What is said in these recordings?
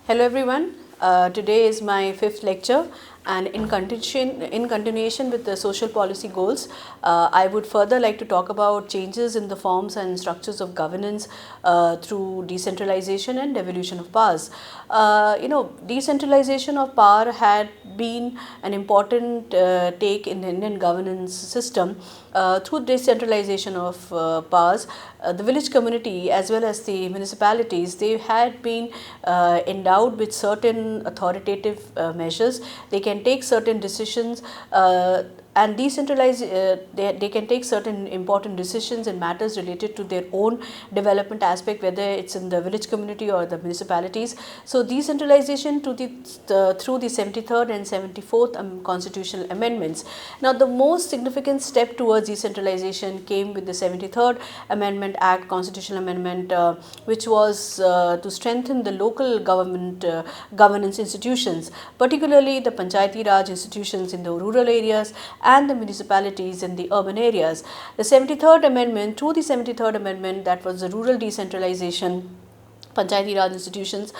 Hello everyone, today is my fifth lecture and in continuation with the social policy goals, I would further like to talk about changes in the forms and structures of governance through decentralization and devolution of powers. Decentralization of power had been an important take in the Indian governance system. Through decentralization of powers, the village community as well as the municipalities, they had been endowed with certain authoritative measures. They can take certain decisions and decentralize, they can take certain important decisions in matters related to their own development aspect, whether it's in the village community or the municipalities. So decentralization through the 73rd and 74th constitutional amendments. Now the most significant step towards decentralization came with the 73rd Amendment Act, constitutional amendment, which was to strengthen the local government governance institutions, particularly the Panchayati Raj institutions in the rural areas and the municipalities in the urban areas. The 73rd Amendment, through the 73rd Amendment, that was the rural decentralization, Panchayati Raj institutions,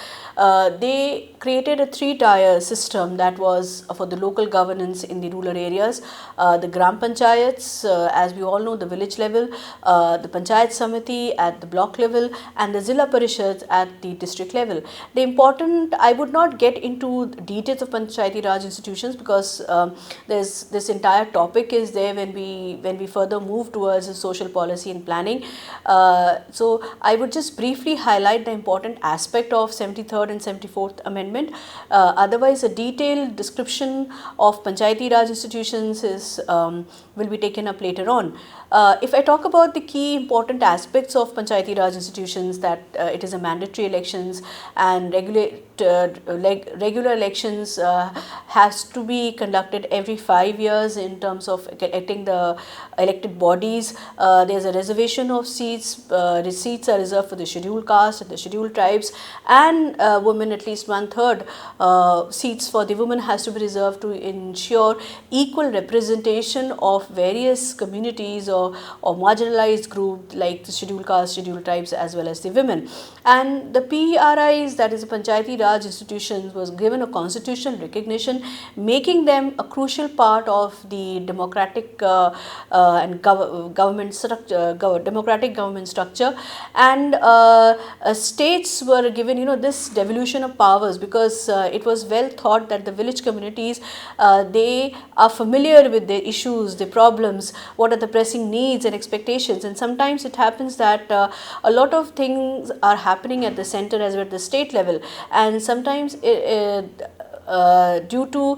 they created a three-tier system that was for the local governance in the rural areas. The Gram Panchayats, as we all know, the village level, the Panchayat Samiti at the block level, and the Zilla Parishads at the district level. The important, I would not get into details of Panchayati Raj institutions because there's this entire topic is there when we further move towards social policy and planning. So I would just briefly highlight the important aspect of 73rd and 74th Amendment. Otherwise, a detailed description of Panchayati Raj institutions is will be taken up later on. If I talk about the key important aspects of Panchayati Raj institutions, that it is a mandatory elections and regular elections has to be conducted every 5 years in terms of electing the elected bodies. There's a reservation of seats. The seats are reserved for the scheduled caste and the scheduled tribes, and women, at least 1/3 seats for the women has to be reserved to ensure equal representation of various communities or marginalized group like the scheduled caste, scheduled tribes as well as the women. And the PRIs, that is the Panchayati Raj institutions, was given a constitutional recognition, making them a crucial part of the democratic and government structure, democratic government structure. And states were given, this devolution of powers because it was well thought that the village communities, they are familiar with their issues, their problems, what are the pressing needs and expectations. And sometimes it happens that a lot of things are happening at the center as well at the state level, and sometimes due to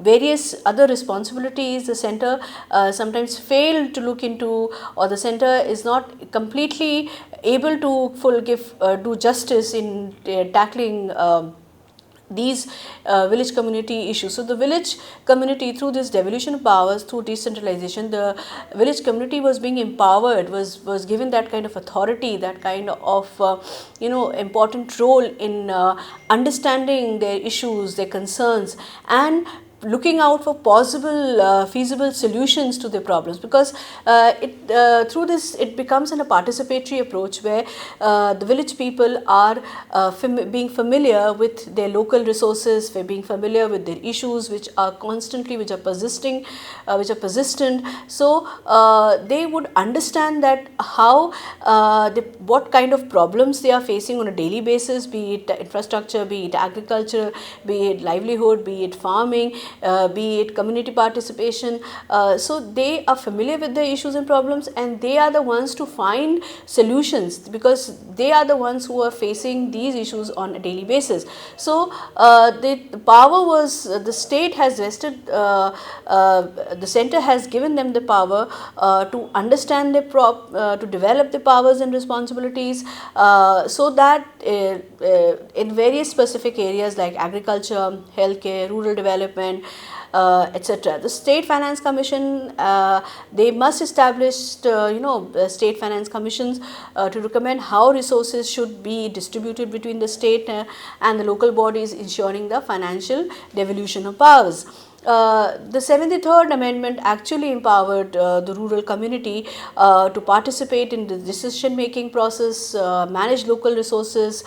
various other responsibilities, the center sometimes fail to look into, or the center is not completely able to do justice in tackling these village community issues. So the village community, through this devolution of powers, through decentralization, the village community was being empowered, was given that kind of authority, that kind of important role in understanding their issues, their concerns, and looking out for possible feasible solutions to their problems, because through this it becomes a participatory approach where the village people are being familiar with their local resources, being familiar with their issues which are persistent. So they would understand that how what kind of problems they are facing on a daily basis, be it infrastructure, be it agriculture, be it livelihood, be it farming, be it community participation. So they are familiar with the issues and problems, and they are the ones to find solutions because they are the ones who are facing these issues on a daily basis. So the power was, the state has vested, the center has given them the power to understand their to develop the powers and responsibilities, so that in various specific areas like agriculture, healthcare, rural development, etc. The State Finance Commission, they must establish state finance commissions to recommend how resources should be distributed between the state and the local bodies, ensuring the financial devolution of powers. The 73rd Amendment actually empowered the rural community to participate in the decision making process, manage local resources,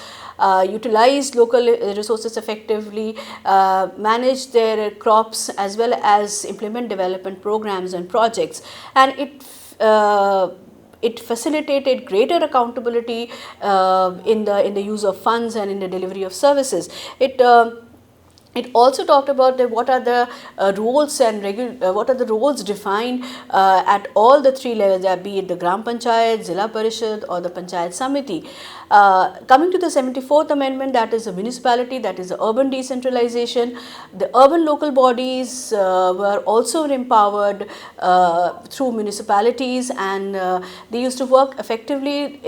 utilize local resources effectively, manage their crops, as well as implement development programs and projects. And it facilitated greater accountability in the use of funds and in the delivery of services. It also talked about what are the roles and what are the roles defined at all the three levels, be it the Gram Panchayat, Zilla Parishad, or the Panchayat Samiti. Coming to the 74th Amendment, that is the municipality, that is the urban decentralization. The urban local bodies were also empowered through municipalities, and they used to work effectively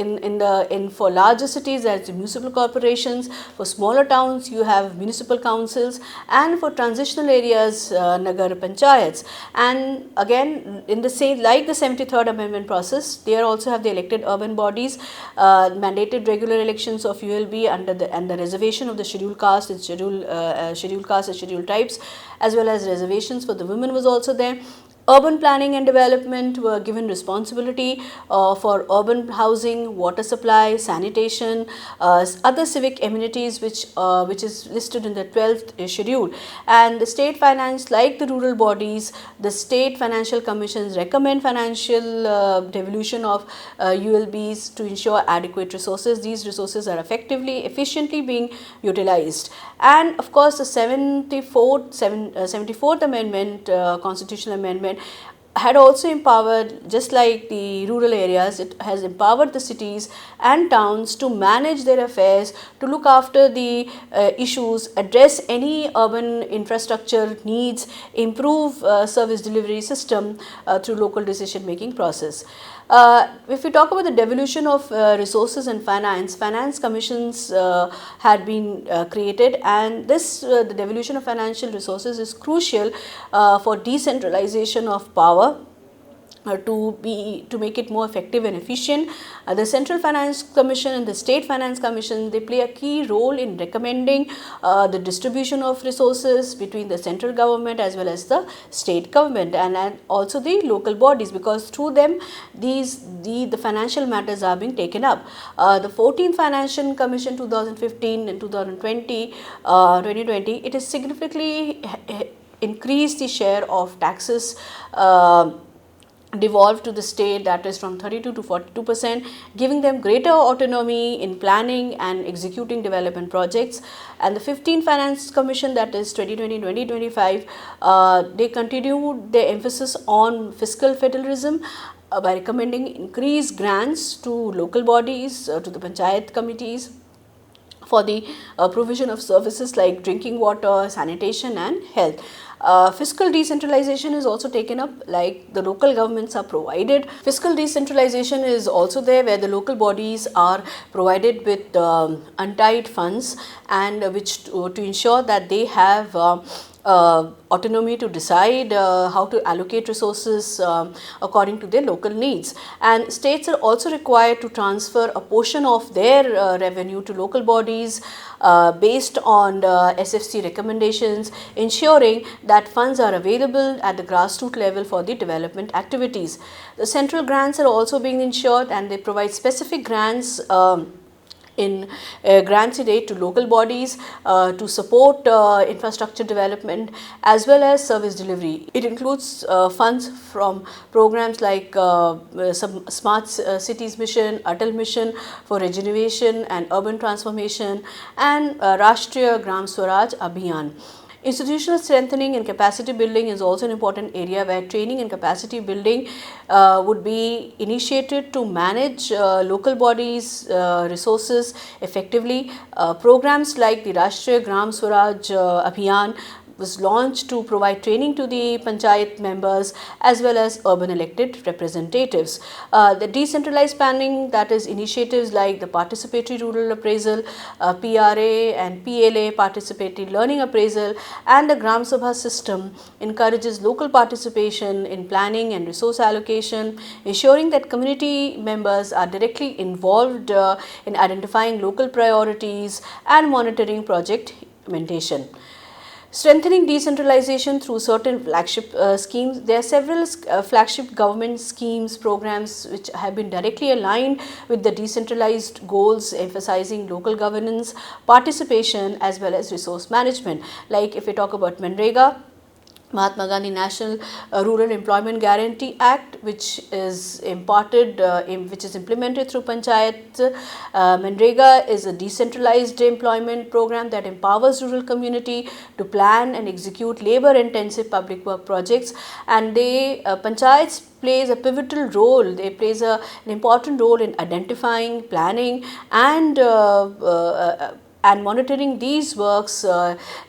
for larger cities, that's municipal corporations. For smaller towns, you have municipal councils, and for transitional areas, Nagar Panchayats. And again, in the same, like the 73rd Amendment process, they also have the elected urban bodies, mandated regular elections of ULB under the reservation of the scheduled caste and scheduled tribes, as well as reservations for the women was also there. Urban planning and development were given responsibility for urban housing, water supply, sanitation, other civic amenities which is listed in the 12th schedule. And the state finance, like the rural bodies, the state financial commissions recommend financial devolution of ULBs to ensure adequate resources. These resources are efficiently being utilized. And of course, the 74th Amendment, Constitutional Amendment, had also empowered, just like the rural areas, it has empowered the cities and towns to manage their affairs, to look after the issues, address any urban infrastructure needs, improve service delivery system through local decision making process. If we talk about the devolution of resources and finance commissions had been created, and the devolution of financial resources is crucial for decentralization of power. To make it more effective and efficient. The Central Finance Commission and the State Finance Commission, they play a key role in recommending the distribution of resources between the central government as well as the state government, and also the local bodies, because through them the financial matters are being taken up. The 14th Financial Commission 2015 and 2020, it has significantly increased the share of taxes devolved to the state, that is from 32 to 42%, giving them greater autonomy in planning and executing development projects. And the 15th Finance Commission, that is 2020-2025, they continued their emphasis on fiscal federalism by recommending increased grants to local bodies, to the panchayat committees, for the provision of services like drinking water, sanitation and health. Fiscal decentralization is also taken up, like the local governments are provided. Fiscal decentralization is also there, where the local bodies are provided with untied funds, and to ensure that they have autonomy to decide how to allocate resources according to their local needs. And states are also required to transfer a portion of their revenue to local bodies based on SFC recommendations, ensuring that funds are available at the grassroots level for the development activities. The central grants are also being ensured, and they provide specific grants in grants in aid to local bodies to support infrastructure development as well as service delivery. It includes funds from programs like some Smart Cities Mission, Atal Mission for Regeneration and Urban Transformation, and Rashtriya Gram Swaraj Abhiyan. Institutional strengthening and capacity building is also an important area, where training and capacity building would be initiated to manage local bodies' resources effectively. Programs like the Rashtriya Gram Swaraj Abhiyan was launched to provide training to the panchayat members as well as urban elected representatives. The decentralized planning, that is initiatives like the participatory rural appraisal, PRA and PLA, participatory learning appraisal, and the Gram Sabha system encourages local participation in planning and resource allocation, ensuring that community members are directly involved in identifying local priorities and monitoring project implementation. Strengthening decentralization through certain flagship schemes. There are several flagship government schemes, programs which have been directly aligned with the decentralized goals, emphasizing local governance, participation as well as resource management. Like if we talk about Manrega, Mahatma Gandhi National Rural Employment Guarantee Act, which is which is implemented through Panchayat. Manrega is a decentralized employment program that empowers rural community to plan and execute labor-intensive public work projects, and Panchayats plays a pivotal role. They plays an important role in identifying, planning, and monitoring these works,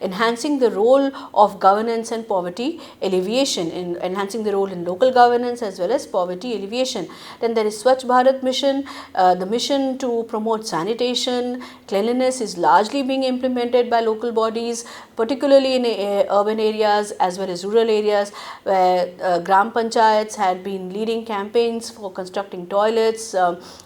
enhancing the role of governance and poverty alleviation, in enhancing the role in local governance as well as poverty alleviation. Then there is Swachh Bharat mission, the mission to promote sanitation, cleanliness is largely being implemented by local bodies, particularly in urban areas as well as rural areas, where Gram Panchayats had been leading campaigns for constructing toilets,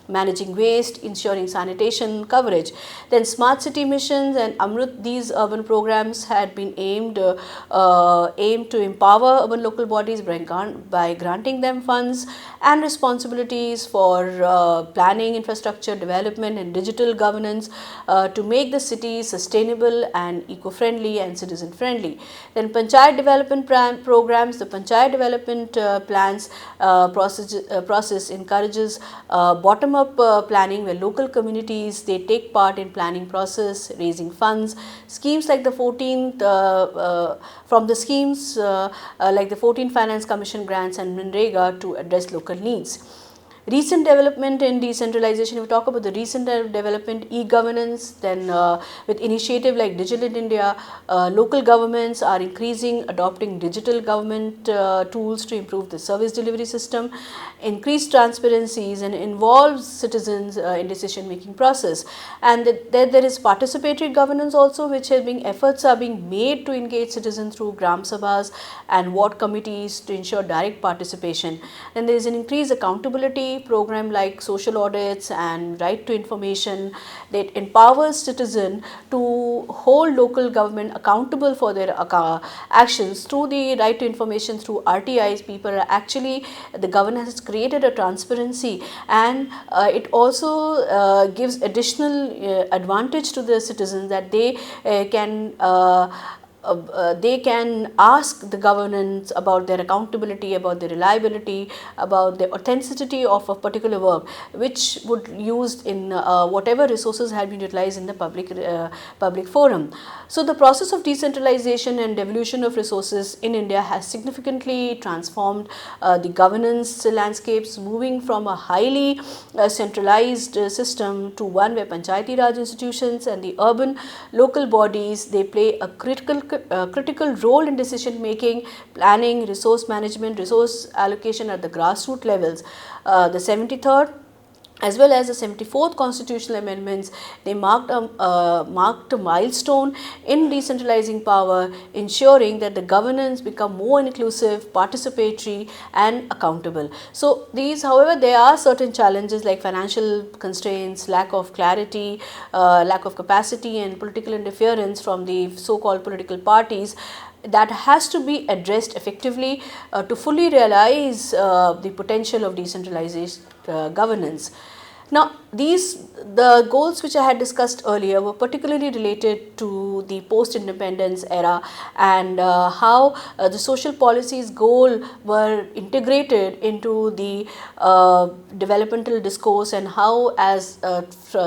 managing waste, ensuring sanitation coverage. Then smart city missions and Amrut, these urban programs had been aimed to empower urban local bodies by granting them funds and responsibilities for planning, infrastructure development and digital governance to make the city sustainable and eco-friendly and citizen-friendly. Then Panchayat development programs, the Panchayat development plans process encourages bottom-up planning, where local communities, they take part in planning process, raising funds. Schemes like the 14th from the schemes like the 14 Finance Commission grants and Manrega to address local needs. Recent development in decentralization, if we talk about the recent development, e-governance, then with initiative like Digital India, local governments are adopting digital government tools to improve the service delivery system, increase transparencies and involves citizens in decision making process. And there is participatory governance also, which efforts are being made to engage citizens through Gram Sabhas and ward committees to ensure direct participation. Then there is an increased accountability program like social audits and right to information that empowers citizens to hold local government accountable for their actions through the right to information through RTIs. The government has created a transparency, and it also gives additional advantage to the citizens that they can ask the governance about their accountability, about their reliability, about the authenticity of a particular work, which would used in whatever resources had been utilized in the public forum. So the process of decentralization and devolution of resources in India has significantly transformed the governance landscapes, moving from a highly centralized system to one where Panchayati Raj institutions and the urban local bodies, they play a critical role in decision making, planning, resource management, resource allocation at the grassroots levels. The 73rd as well as the 74th constitutional amendments, they marked a milestone in decentralizing power, ensuring that the governance become more inclusive, participatory and accountable. So these, however, there are certain challenges like financial constraints, lack of clarity, lack of capacity and political interference from the so-called political parties, that has to be addressed effectively to fully realize the potential of decentralized governance. Now, the goals which I had discussed earlier were particularly related to the post-independence era, and how the social policies goal were integrated into the developmental discourse, and how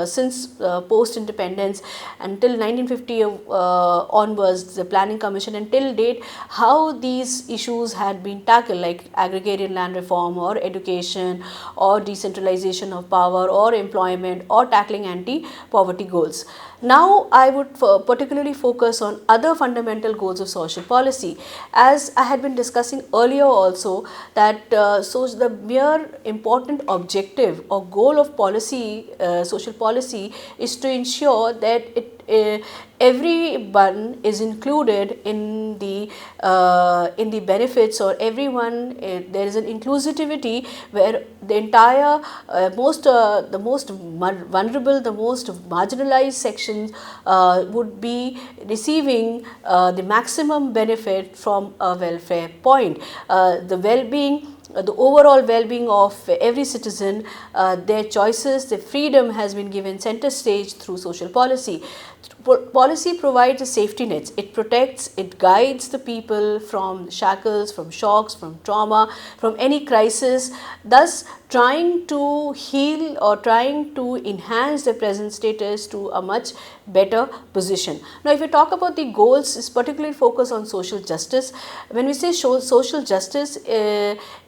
since post-independence until 1950 onwards, the Planning Commission until date, how these issues had been tackled, like agrarian land reform or education or decentralization of power or employment or tackling anti-poverty goals. Now, I would particularly focus on other fundamental goals of social policy. As I had been discussing earlier also, that so the mere important objective or goal of policy, social policy, is to ensure that everyone is included in the benefits, or everyone, there is an inclusivity where the entire the most vulnerable, the most marginalized sections would be receiving the maximum benefit from a welfare point. The well-being, the overall well-being of every citizen, their choices, their freedom has been given center stage through social policy. Policy provides a safety nets. It protects, it guides the people from shackles, from shocks, from trauma, from any crisis, thus trying to heal or trying to enhance their present status to a much better position. Now, if we talk about the goals, is particularly focused on social justice. When we say social justice,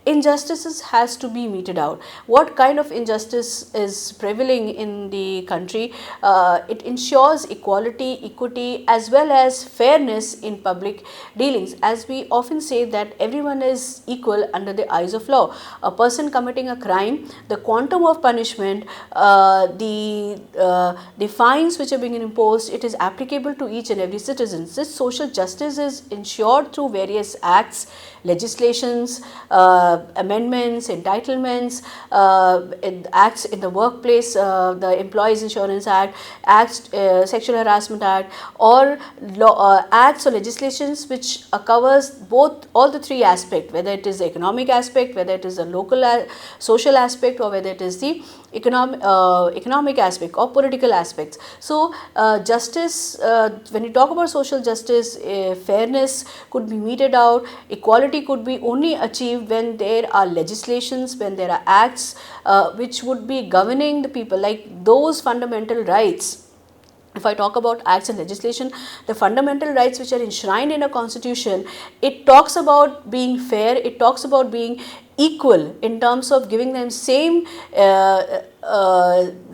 injustices has to be meted out. What kind of injustice is prevailing in the country? It ensures equality, equity, as well as fairness in public dealings. As we often say that everyone is equal under the eyes of law. A person committing a crime, the quantum of punishment, the fines which are being imposed, it is applicable to each and every citizen. This social justice is ensured through various acts, legislations, amendments, entitlements, acts in the workplace, the Employees Insurance Act, acts, Sexual Harassment Act, or acts or legislations which covers both, all the three aspects, whether it is the economic aspect, whether it is the local social aspect, or whether it is the economic aspect or political aspects. So, justice, when you talk about social justice, fairness could be meted out, equality could be only achieved when there are legislations, when there are acts which would be governing the people, like those fundamental rights. If I talk about acts and legislation, the fundamental rights which are enshrined in a constitution, it talks about being fair, it talks about being equal in terms of giving them same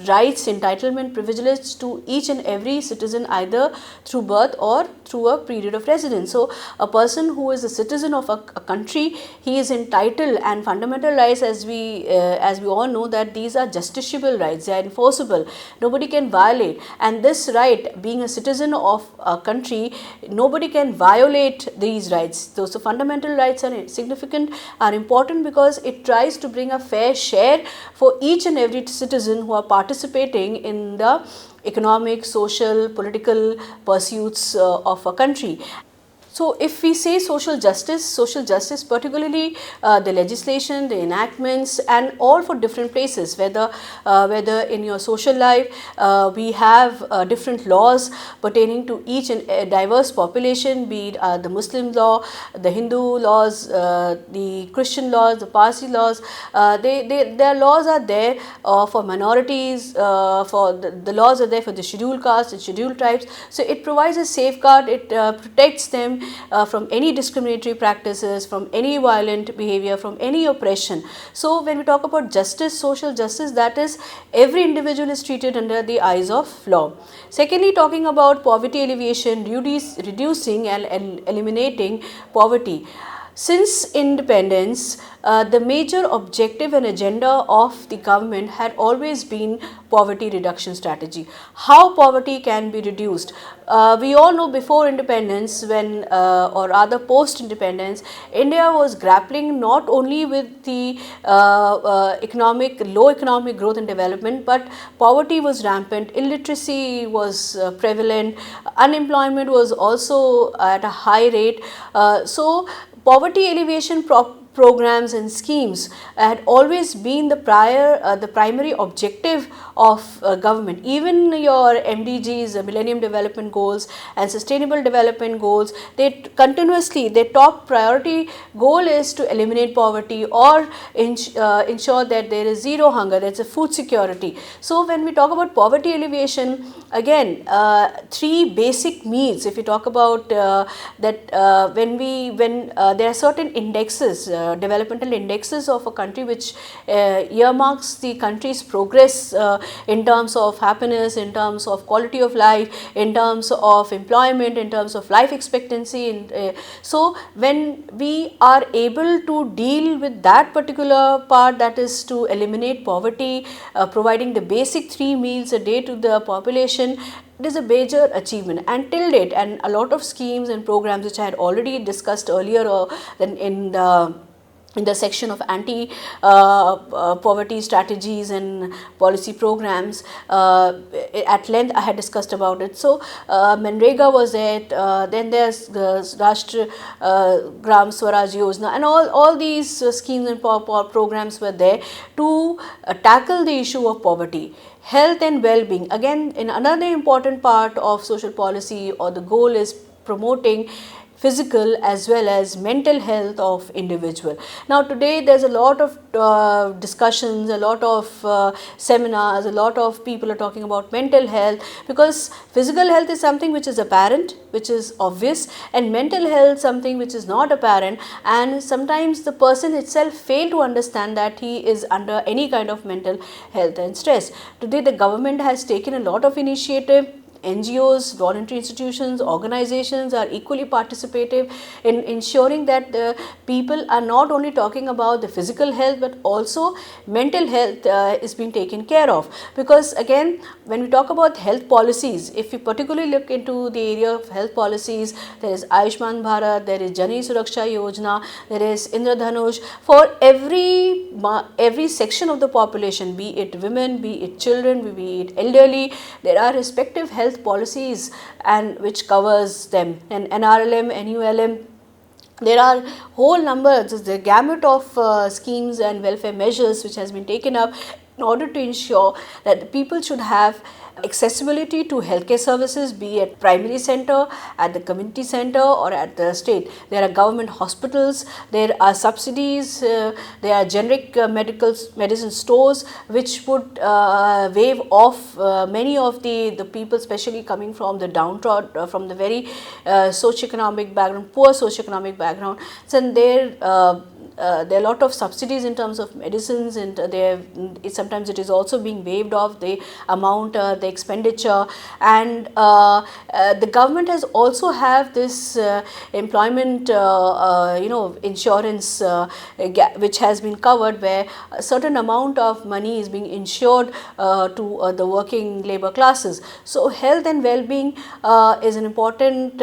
rights, entitlement, privileges to each and every citizen, either through birth or through a period of residence. So, a person who is a citizen of a country, he is entitled, and fundamental rights, as we all know, that these are justiciable rights, they are enforceable, nobody can violate, and this right, being a citizen of a country, nobody can violate these rights. Those fundamental rights are significant, are important, because it tries to bring a fair share for each and every citizen who are participating in the economic, social, political pursuits of a country. So, if we say social justice particularly the legislation, the enactments, and all for different places, whether in your social life we have different laws pertaining to each and diverse population, be it the Muslim law, the Hindu laws, the Christian laws, the Parsi laws, their laws are there for minorities, for the laws are there for the scheduled castes and scheduled tribes. So, it provides a safeguard, it protects them from any discriminatory practices, from any violent behavior, from any oppression. So, when we talk about justice, social justice, that is, every individual is treated under the eyes of law. Secondly, talking about poverty alleviation, reducing and eliminating poverty. Since independence, the major objective and agenda of the government had always been poverty reduction strategy. How poverty can be reduced? We all know before independence, when or rather post independence, India was grappling not only with the low economic growth and development, but poverty was rampant, illiteracy was prevalent, unemployment was also at a high rate. So, poverty alleviation programs and schemes had always been the primary objective of government. Even your MDGs, the Millennium Development Goals and Sustainable Development Goals, they continuously, their top priority goal is to eliminate poverty or ensure that there is zero hunger, that's a food security. So, when we talk about poverty alleviation, again, three basic needs. If we talk about that, when there are certain indexes, developmental indexes of a country, which earmarks the country's progress in terms of happiness, in terms of quality of life, in terms of employment, in terms of life expectancy. So, when we are able to deal with that particular part, that is to eliminate poverty, providing the basic 3 meals a day to the population, it is a major achievement, and till date, and a lot of schemes and programs which I had already discussed earlier, than in the section of anti poverty strategies and policy programs, at length I had discussed about it. So Manrega was it, then there's the Rashtra Gram Swaraj Yojana, and all these schemes and programs were there to tackle the issue of poverty. Health and well-being, again, in another important part of social policy, or the goal is promoting physical as well as mental health of individual. Now today there's a lot of discussions, a lot of seminars, a lot of people are talking about mental health, because physical health is something which is apparent, which is obvious, and mental health something which is not apparent, and sometimes the person itself fail to understand that he is under any kind of mental health and stress. Today the government has taken a lot of initiative. NGOs, voluntary institutions, organizations are equally participative in ensuring that the people are not only talking about the physical health but also mental health is being taken care of. Because again, when we talk about health policies, if we particularly look into the area of health policies, there is Ayushman Bharat, there is Jani Suraksha Yojana, there is Indradhanush. For every section of the population, be it women, be it children, be it elderly, there are respective health policies and which covers them, and NRLM, NULM. There are whole numbers, the gamut of schemes and welfare measures which has been taken up in order to ensure that the people should have accessibility to healthcare services, be at primary center, at the community center, or at the state. There are government hospitals, there are subsidies, there are generic medicine stores which would waive off many of the people, especially coming from the downtrodden, from the very socioeconomic background, poor socioeconomic background. So there are a lot of subsidies in terms of medicines, and sometimes it is also being waived off the amount, the expenditure, and the government has also have this employment insurance which has been covered, where a certain amount of money is being insured to the working labor classes. So health and well-being is an important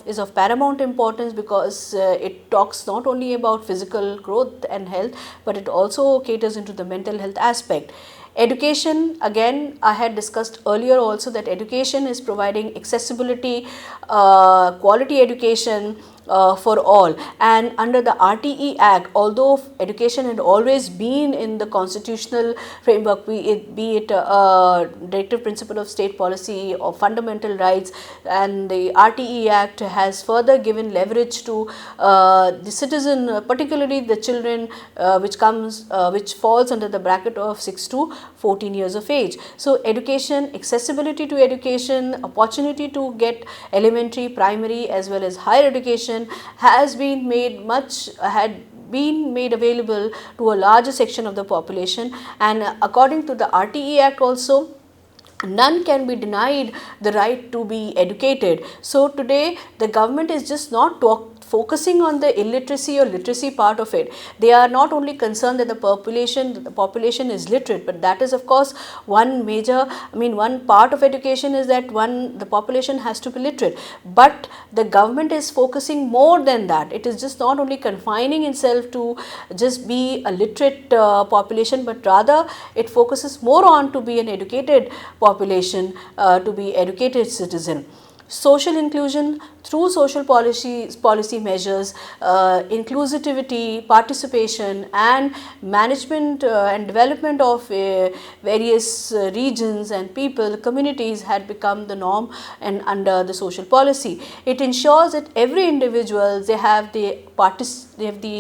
is of paramount importance, because it talks not only about physical growth and health, but it also caters into the mental health aspect. Education, again, I had discussed earlier also that education is providing accessibility, quality education for all. And under the RTE Act, although education had always been in the constitutional framework, be it directive principle of state policy or fundamental rights, and the RTE Act has further given leverage to the citizen, particularly the children which falls under the bracket of 6 to 14 years of age. So education, accessibility to education, opportunity to get elementary, primary as well as higher education had been made available to a larger section of the population, and according to the RTE Act also, none can be denied the right to be educated. So today the government is just not focusing on the illiteracy or literacy part of it. They are not only concerned that the population is literate, but that is of course one part of education is that the population has to be literate. But the government is focusing more than that. It is just not only confining itself to just be a literate population, but rather it focuses more on to be an educated population, to be educated citizen. Social inclusion through social policy measures, inclusivity, participation, and management and development of various regions and people, communities had become the norm and under the social policy. It ensures that every individual, they have the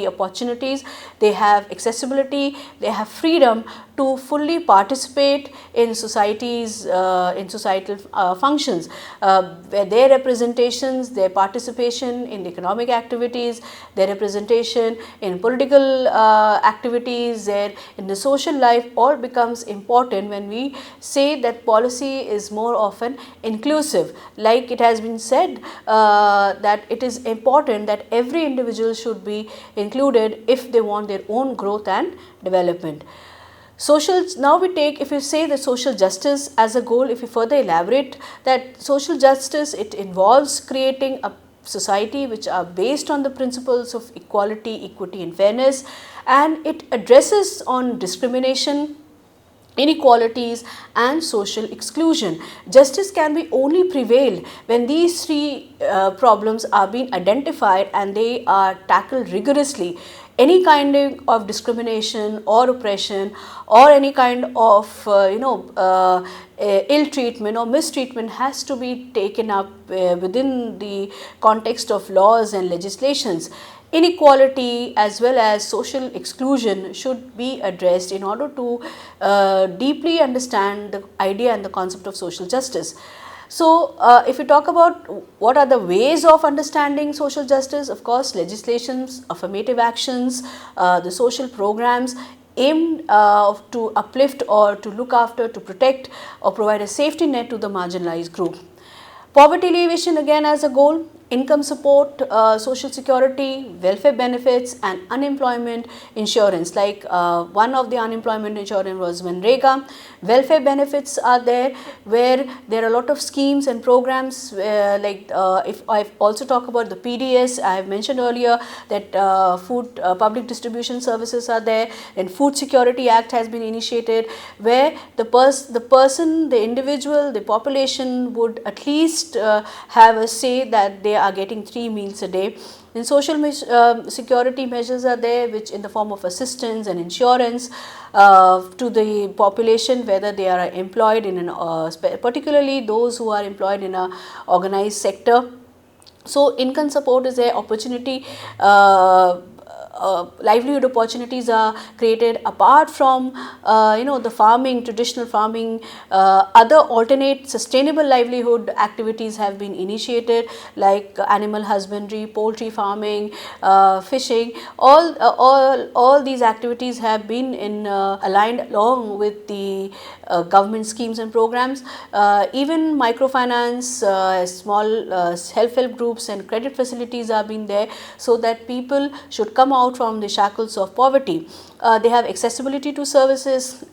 opportunities, they have accessibility, they have freedom to fully participate in societies, in societal functions, where their representations, their participation in economic activities, their representation in political activities, in the social life, all becomes important when we say that policy is more often inclusive. Like it has been said that it is important that every individual should be included if they want their own growth and development. Now we take, if you say the social justice as a goal, if you further elaborate that social justice, it involves creating a society which are based on the principles of equality, equity and fairness, and it addresses on discrimination, inequalities and social exclusion. Justice can be only prevail when these three problems are being identified and they are tackled rigorously. Any kind of discrimination or oppression or any kind of ill treatment or mistreatment has to be taken up within the context of laws and legislations. Inequality as well as social exclusion should be addressed in order to deeply understand the idea and the concept of social justice. So, if you talk about what are the ways of understanding social justice, of course, legislations, affirmative actions, the social programs aimed to uplift or to look after, to protect or provide a safety net to the marginalized group. Poverty alleviation again as a goal, income support, social security, welfare benefits and unemployment insurance. Like one of the unemployment insurance was Manrega. Welfare benefits are there where there are a lot of schemes and programs if I also talk about the PDS, I have mentioned earlier that food public distribution services are there, and Food Security Act has been initiated where the individual, the population would at least have a say that they are getting 3 meals a day. Then social security measures are there, which in the form of assistance and insurance to the population, whether they are employed in an particularly those who are employed in a organized sector. So income support is a opportunity. Livelihood opportunities are created apart from the farming, traditional farming. Other alternate sustainable livelihood activities have been initiated, like animal husbandry, poultry farming, fishing. All these activities have been aligned along with the government schemes and programs. Even microfinance, small self-help groups and credit facilities are being there, so that people should come out from the shackles of poverty. They have accessibility to services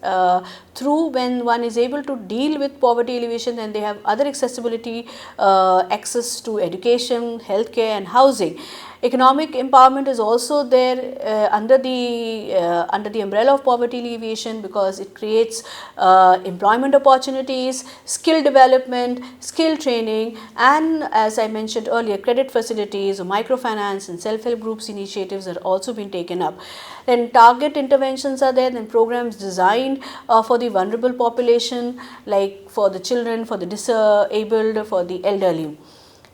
through when one is able to deal with poverty alleviation, and they have other accessibility, access to education, healthcare and housing. Economic empowerment is also there under the umbrella of poverty alleviation, because it creates employment opportunities, skill development, skill training, and as I mentioned earlier, credit facilities, microfinance and self-help groups initiatives are also being taken up. Then target interventions are there, then programs designed for the vulnerable population, like for the children, for the disabled, for the elderly.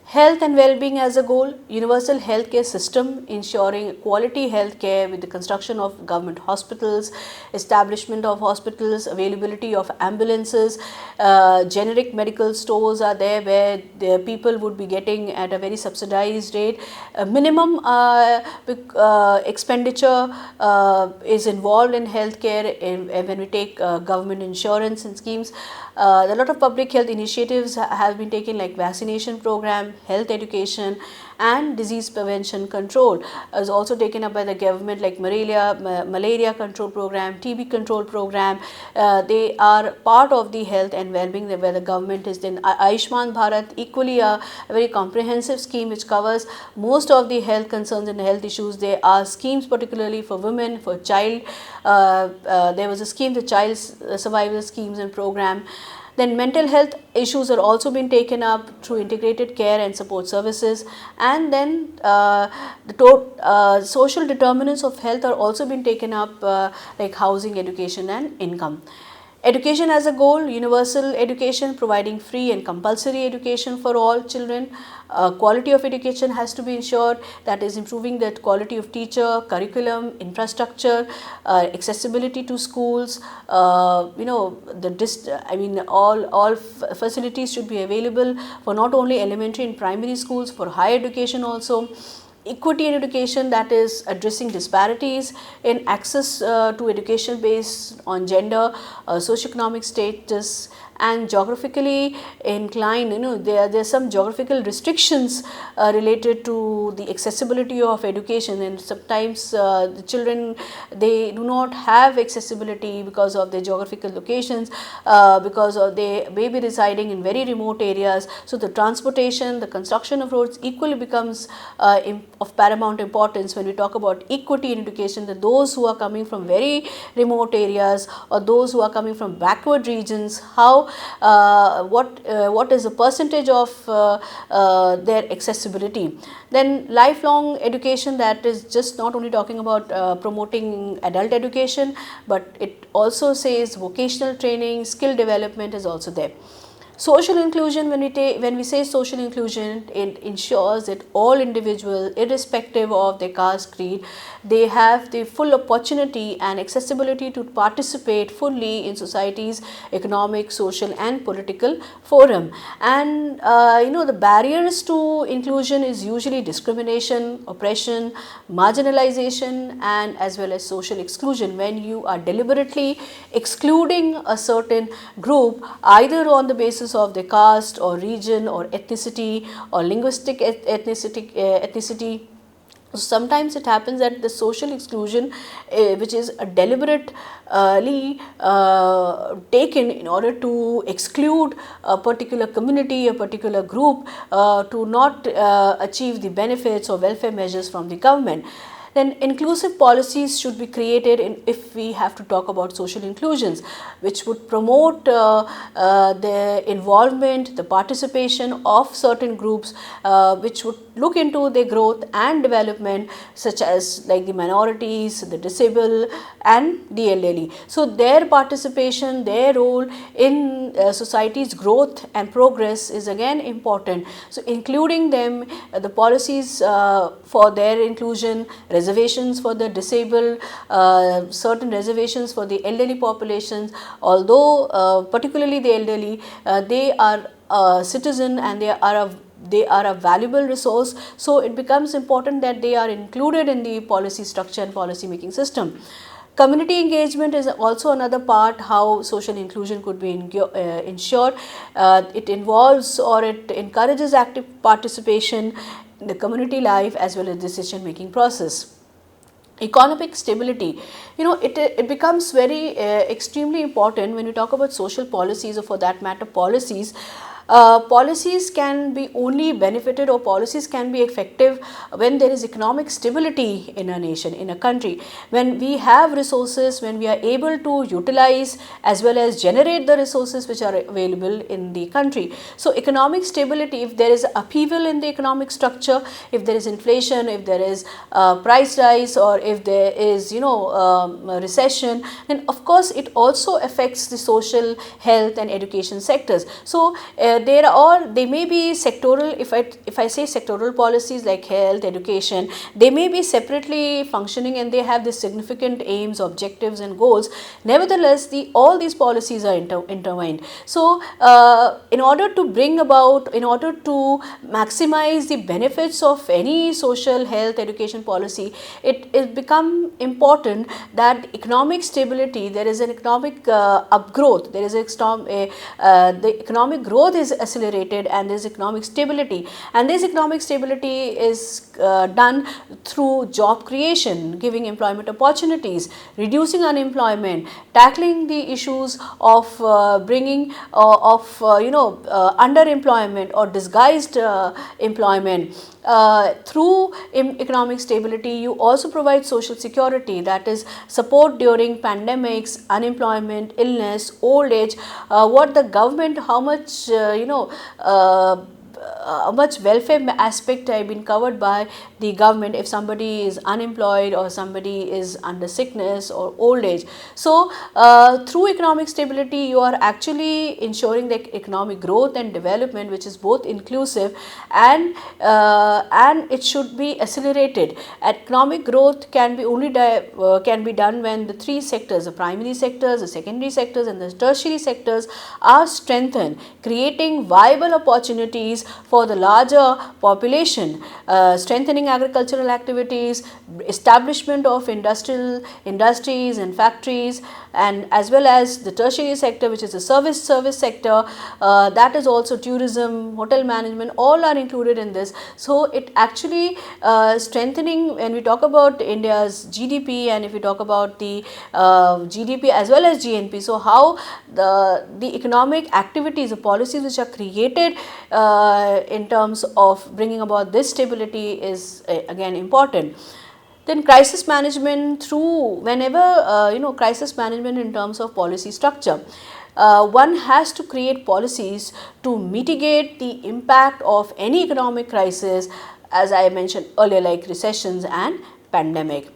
Health and well-being as a goal, universal healthcare system ensuring quality healthcare with the construction of government hospitals, establishment of hospitals, availability of ambulances, generic medical stores are there where the people would be getting at a very subsidized rate. Minimum expenditure is involved in healthcare when we take government insurance and schemes. A lot of public health initiatives have been taken, like vaccination program, health education and disease prevention control is also taken up by the government, like malaria control program, TB control program. They are part of the health and well-being where the government is. Then Ayushman Bharat, equally a very comprehensive scheme which covers most of the health concerns and health issues. There are schemes particularly for women, for child. There was a scheme, the child survival schemes and program. Then mental health issues are also being taken up through integrated care and support services. And then social determinants of health are also being taken up, like housing, education and income. Education as a goal, universal education, providing free and compulsory education for all children. Quality of education has to be ensured, that is improving the quality of teacher, curriculum, infrastructure, accessibility to schools, all facilities should be available for not only elementary and primary schools, for higher education also. Equity in education, that is addressing disparities in access to education based on gender, socioeconomic status and geographically inclined, there's some geographical restrictions related to the accessibility of education, and sometimes the children, they do not have accessibility because of their geographical locations, because of they may be residing in very remote areas. So the transportation, the construction of roads equally becomes of paramount importance when we talk about equity in education, that those who are coming from very remote areas or those who are coming from backward regions, how what is the percentage of their accessibility. Then lifelong education, that is just not only talking about promoting adult education, but it also says vocational training, skill development is also there. Social inclusion, when we say social inclusion, it ensures that all individuals, irrespective of their caste, creed, they have the full opportunity and accessibility to participate fully in society's economic, social and political forum. And the barriers to inclusion is usually discrimination, oppression, marginalization and as well as social exclusion. When you are deliberately excluding a certain group either on the basis of their caste or region or ethnicity or linguistic ethnicity. Sometimes it happens that the social exclusion, which is a deliberately taken in order to exclude a particular community, a particular group, to not achieve the benefits or welfare measures from the government. Then inclusive policies should be created if we have to talk about social inclusions, which would promote the involvement, the participation of certain groups, which would look into their growth and development, such as like the minorities, the disabled and the elderly. So their participation, their role in society's growth and progress is again important. So including them, the policies for their inclusion, reservations for the disabled, certain reservations for the elderly populations, although particularly the elderly, they are a citizen and they are a valuable resource. So it becomes important that they are included in the policy structure and policy making system. Community engagement is also another part how social inclusion could be ensured. It involves or it encourages active participation in the community life as well as decision making process. Economic stability, it becomes very extremely important when we talk about social policies, or for that matter policies. Policies can be only benefited or policies can be effective when there is economic stability in a nation, in a country. When we have resources, when we are able to utilize as well as generate the resources which are available in the country. So economic stability, if there is upheaval in the economic structure, if there is inflation, if there is price rise, or if there is recession, then of course it also affects the social, health and education sectors. So they may be sectoral. If I say sectoral policies like health, education, they may be separately functioning and they have the significant aims, objectives and goals. Nevertheless, all these policies are intertwined. So in order to maximize the benefits of any social, health, education policy, it become important that economic stability, there is an economic upgrowth, there is the economic growth is accelerated and there is economic stability, and this economic stability is done through job creation, giving employment opportunities, reducing unemployment, tackling the issues of underemployment or disguised employment. Through economic stability, you also provide social security, that is support during pandemics, unemployment, illness, old age. What the government, how much much welfare aspect have been covered by the government if somebody is unemployed or somebody is under sickness or old age. So through economic stability, you are actually ensuring the economic growth and development, which is both inclusive and it should be accelerated. Economic growth can be only can be done when the three sectors, the primary sectors, the secondary sectors and the tertiary sectors are strengthened, creating viable opportunities for the larger population, strengthening agricultural activities, establishment of industries and factories, and as well as the tertiary sector, which is the service sector, that is also tourism, hotel management, all are included in this. So it actually strengthening, when we talk about India's GDP and if we talk about the GDP as well as GNP, so how the economic activities, the policies which are created in terms of bringing about this stability is again important. Then crisis management through, whenever crisis management in terms of policy structure, one has to create policies to mitigate the impact of any economic crisis, as I mentioned earlier, like recessions and pandemic.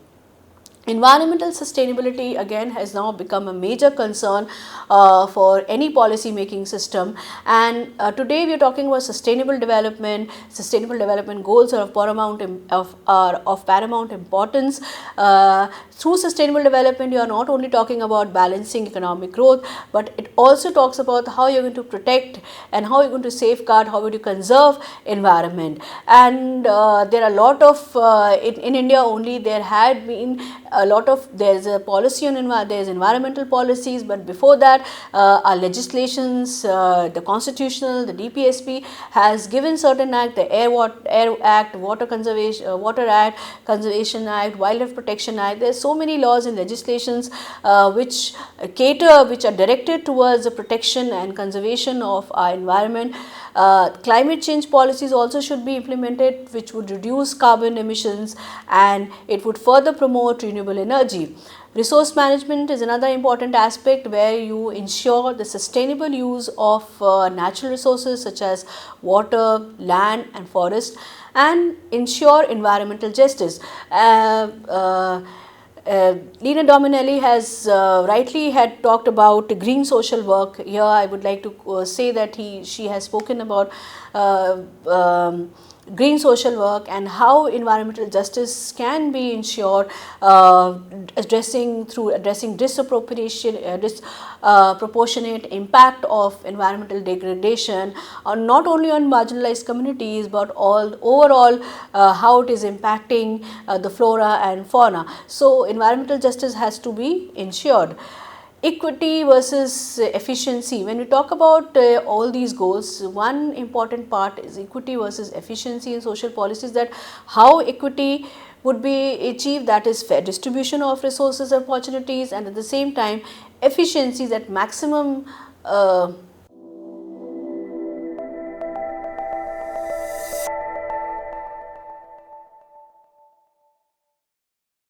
Environmental sustainability again has now become a major concern for any policy making system, and today we are talking about sustainable development. Sustainable development goals are of paramount importance. Through sustainable development, you are not only talking about balancing economic growth, but it also talks about how you are going to protect and how you are going to safeguard, how would you conserve environment. And there are a lot of in India only there had been a lot of, there is a policy on there is environmental policies, but before that our legislations, the constitutional, the DPSP has given certain act, the Air Act, Water Act, Conservation Act, Wildlife Protection Act. There are so many laws and legislations which are directed towards the protection and conservation of our environment. Climate change policies also should be implemented, which would reduce carbon emissions and it would further promote renewable energy. Resource management is another important aspect where you ensure the sustainable use of natural resources such as water, land and forest, and ensure environmental justice. Lena Dominelli has rightly had talked about green social work. Here I would like to say that she has spoken about green social work and how environmental justice can be ensured, addressing disproportionate impact of environmental degradation not only on marginalized communities but overall how it is impacting the flora and fauna. So environmental justice has to be ensured. Equity versus efficiency. When we talk about all these goals, one important part is equity versus efficiency in social policies, that how equity would be achieved, that is fair distribution of resources and opportunities, and at the same time efficiency, that maximum